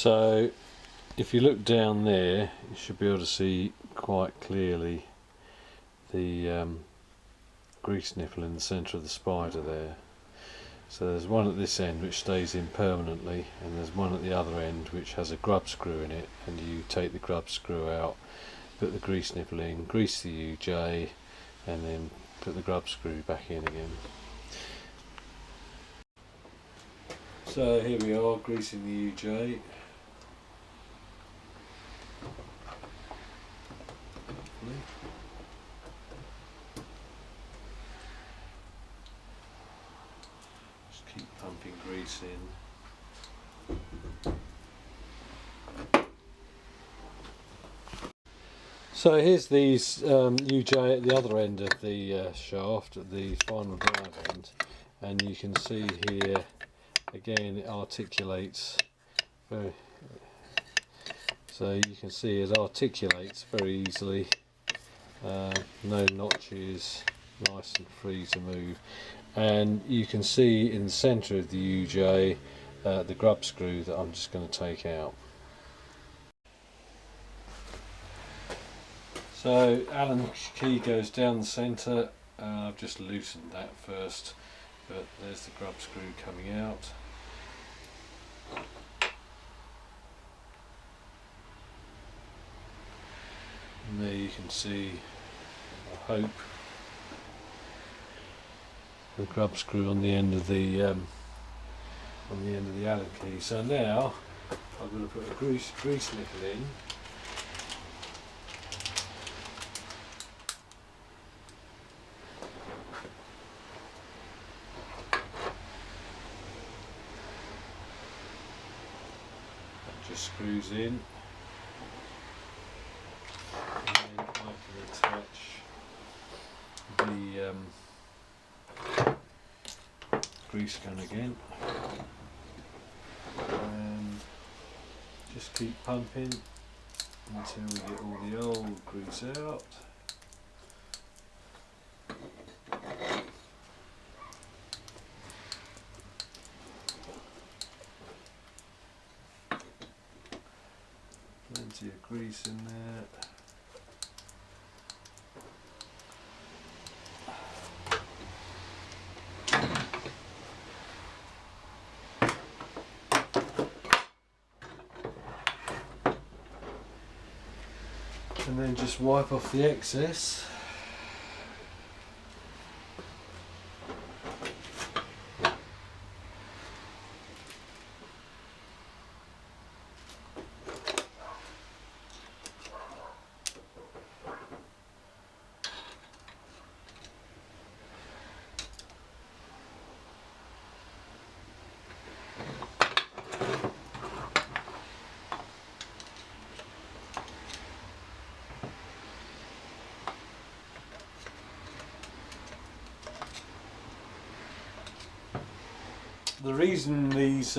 So if you look down there, you should be able to see quite clearly the grease nipple in the centre of the spider there. So there's one at this end which stays in permanently, and there's one at the other end which has a grub screw in it, and you take the grub screw out, put the grease nipple in, grease the UJ, and then put the grub screw back in again. So here we are, greasing the UJ. Just keep pumping grease in. So here's these UJ at the other end of the shaft, at the final drive end, and you can see here again it articulates very, so you can see it articulates very easily, no notches, nice and free to move, and you can see in the centre of the UJ the grub screw that I'm just going to take out. So Allen key goes down the centre, I've just loosened that first, but there's the grub screw coming out. And there you can see, I hope, the grub screw on the end of the Allen key. So now I'm going to put a grease nipple in. That just screws in. And then I can attach the grease gun again, and just keep pumping until we get all the old grease out. Plenty of grease in there. And then just wipe off the excess. The reason this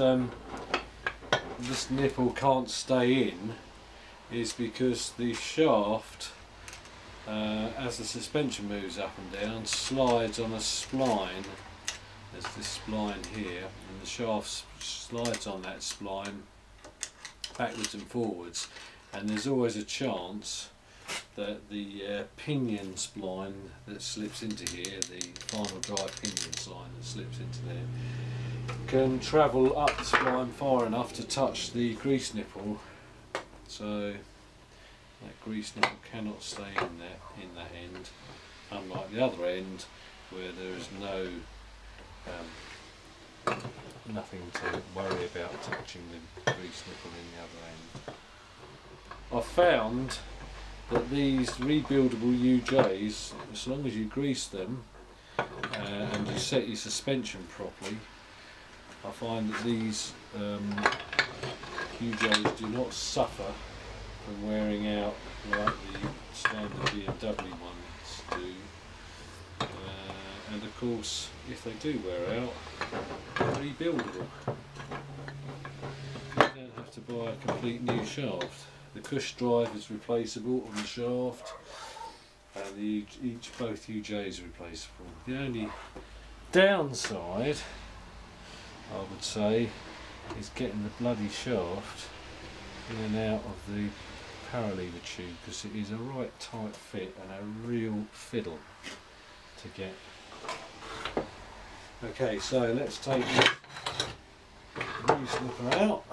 nipple can't stay in is because the shaft, as the suspension moves up and down, slides on a spline. There's this spline here, and the shaft slides on that spline backwards and forwards, and there's always a chance that the pinion spline that slips into here, the final drive pinion spline that slips into there, can travel up the spline far enough to touch the grease nipple, so that grease nipple cannot stay in that end, unlike the other end where there is nothing to worry about touching the grease nipple in the other end. I've found that these rebuildable UJs, as long as you grease them and you set your suspension properly, I find that these UJs do not suffer from wearing out like the standard BMW ones do. And of course, if they do wear out, they're rebuildable. You don't have to buy a complete new shaft. The cush drive is replaceable on the shaft, and both UJs are replaceable. The only downside, I would say, is getting the bloody shaft in and out of the Paralever tube, because it is a right tight fit and a real fiddle to get. Okay, so let's take the new slipper out.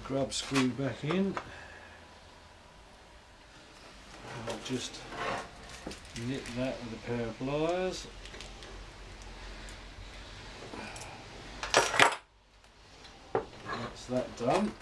Grub screw back in. I'll just nip that with a pair of pliers. That's that done.